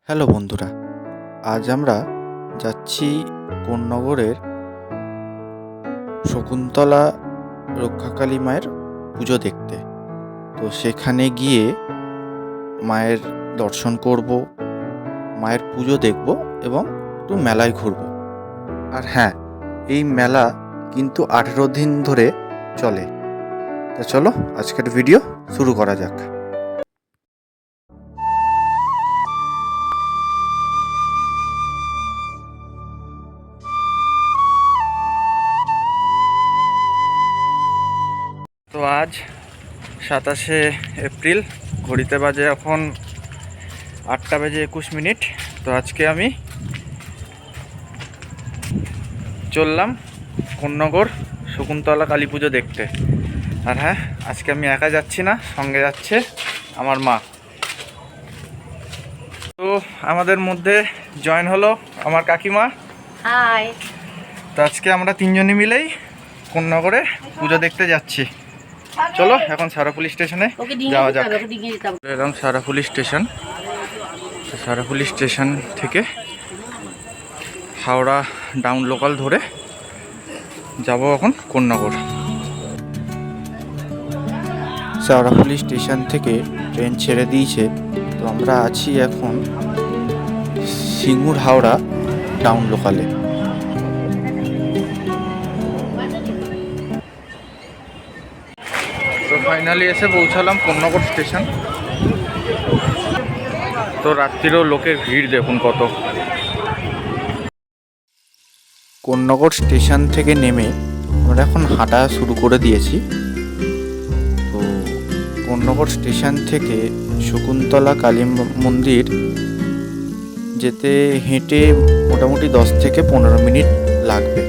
Hello বন্ধুরা, আজ আমরা যাচ্ছি কোন্নগরের শকুন্তলা রক্ষাকালী মায়ের পুজো দেখতে। তো সেখানে গিয়ে মায়ের দর্শন করব, মায়ের পুজো দেখব এবং একটু মেলায় ঘুরব। আর হ্যাঁ, এই মেলা কিন্তু 18 দিন ধরে চলে। তা চলো আজকের ভিডিও শুরু করা যাক। তো আজ 27শে এপ্রিল, ঘড়িতে বাজে এখন 8:21। তো আজকে আমি চললাম কোন্নগর শকুন্তলা কালী পুজো দেখতে। আর হ্যাঁ, আজকে আমি একা যাচ্ছি না, সঙ্গে যাচ্ছে আমার মা। তো আমাদের মধ্যে জয়েন হলো আমার কাকিমা। হাই। তো আজকে আমরা তিনজনই মিলেই কোন্নগরে পুজো দেখতে যাচ্ছি। চলো এখন সারাপুলি স্টেশনে যাওয়া যাক। এরকম সারাপুলি স্টেশন, সারাপুলি স্টেশন থেকে হাওড়া ডাউন লোকাল ধরে যাব এখন কোন্নগর। সারাপুলি স্টেশন থেকে ট্রেন ছেড়ে দিয়েছে। তো আমরা আছি এখন সিঙ্গুর হাওড়া ডাউন লোকালে। তো ফাইনালি এসে পৌঁছালাম কোন্নগর স্টেশন। তো রাত্রিরও লোকের ভিড় দেখুন কত। কোন্নগর স্টেশন থেকে নেমে আমরা এখন হাঁটা শুরু করে দিয়েছি। তো কোন্নগর স্টেশন থেকে শকুন্তলা কালী মন্দির যেতে হেঁটে মোটামুটি 10 থেকে 15 মিনিট লাগবে।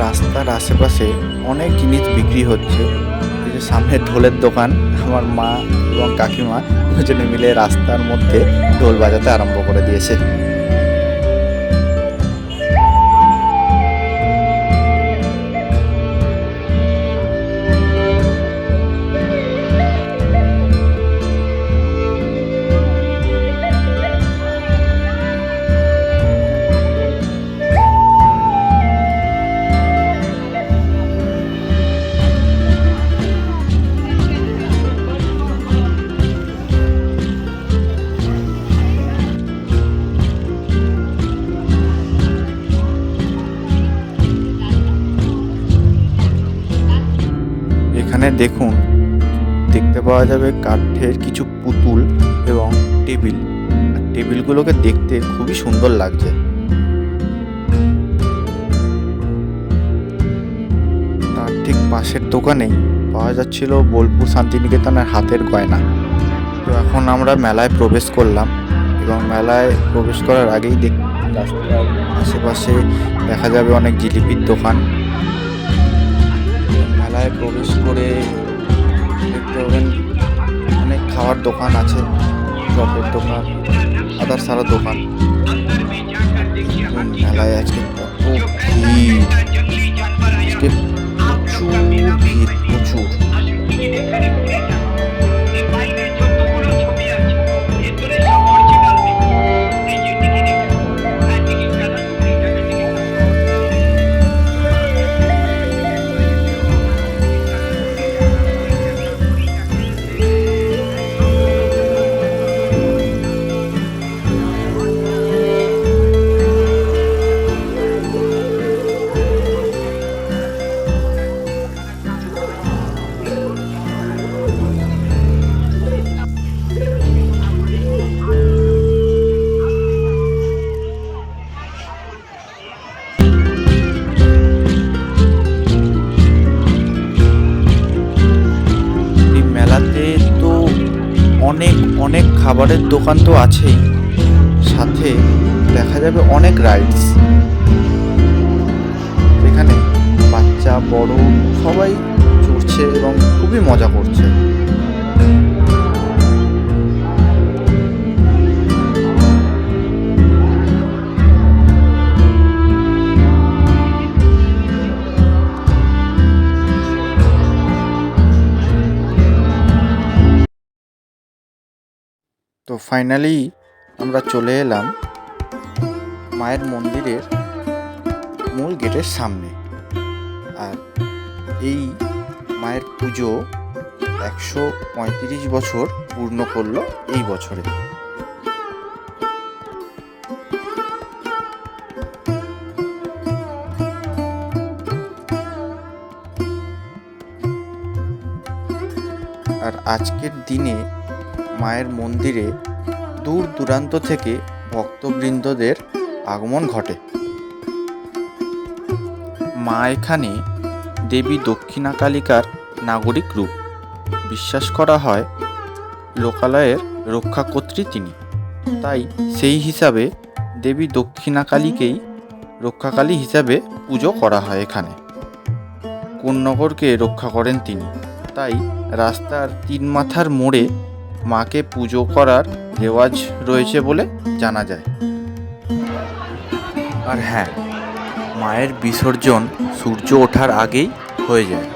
রাস্তার আশেপাশে অনেক জিনিস বিক্রি হচ্ছে। এই যে সামনে ঢোলের দোকান, আমার মা এবং কাকিমা দুজনে মিলে রাস্তার মধ্যে ঢোল বাজাতে আরম্ভ করে দিয়েছে। এখানে দেখুন, দেখতে পাওয়া যাবে কাঠের কিছু পুতুল এবং টেবিল। আর টেবিলগুলোকে দেখতে খুবই সুন্দর লাগছে। তার ঠিক পাশের দোকানেই পাওয়া যাচ্ছিল বোলপুর শান্তিনিকেতনের হাতের গয়না। তো এখন আমরা মেলায় প্রবেশ করলাম এবং মেলায় প্রবেশ করার আগেই রাস্তার আশেপাশে দেখা যাবে অনেক জিলিপির দোকান। মেলায় প্রবেশ করে দেখতে পাবেন অনেক খাওয়ার দোকান আছে, চপের দোকান, আদার্স আরও দোকান। মেলায় আজকে কত ভিড়, আজকে প্রচুর ভিড়, প্রচুর। অনেক খাবারের দোকান তো আছেই, সাথে দেখা যাবে অনেক রাইডস। এখানে বাচ্চা বড় সবাই চড়ছে এবং খুবই মজা করছে। তো ফাইনালি আমরা চলে এলাম মায়ের মন্দিরের মূল গেটের সামনে। আর এই মায়ের পুজো 135 বছর পূর্ণ করলো এই বছরে। আর আজকের দিনে মায়ের মন্দিরে দূর দূরান্ত থেকে ভক্তবৃন্দদের আগমন ঘটে। মা এখানে দেবী দক্ষিণাকালিকার নাগরিক রূপ। বিশ্বাস করা হয় লোকালয়ের রক্ষাকর্ত্রী তিনি, তাই সেই হিসাবে দেবী দক্ষিণাকালীকেই রক্ষাকালী হিসাবে পুজো করা হয় এখানে। কোন্নগরকে রক্ষা করেন তিনি, তাই রাস্তার 3 মাথার মোড়ে মাকে পুজো করার রেওয়াজ রয়েছে বলে জানা যায়। আর হ্যাঁ, মায়ের বিসর্জন সূর্য ওঠার আগেই হয়ে যায়।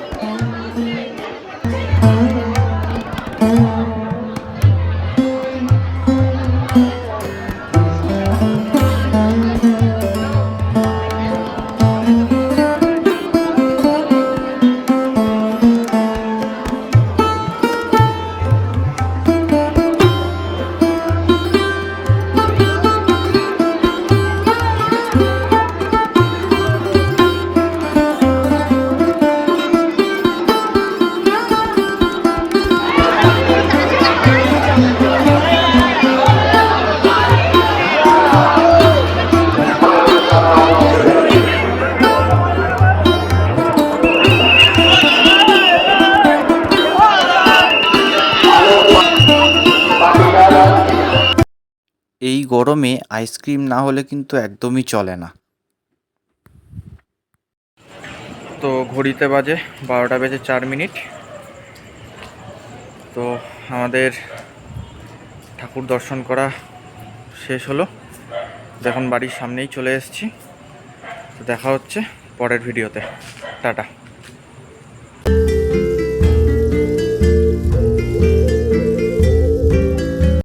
এই গরমে আইসক্রিম না হলে কিন্তু একদমই চলে না। তো ঘড়িতে বাজে 12:04। তো আমাদের ঠাকুর দর্শন করা শেষ হলো। এখন বাড়ির সামনেই চলে এসেছি। তো দেখা হচ্ছে পরের ভিডিওতে। টাটা।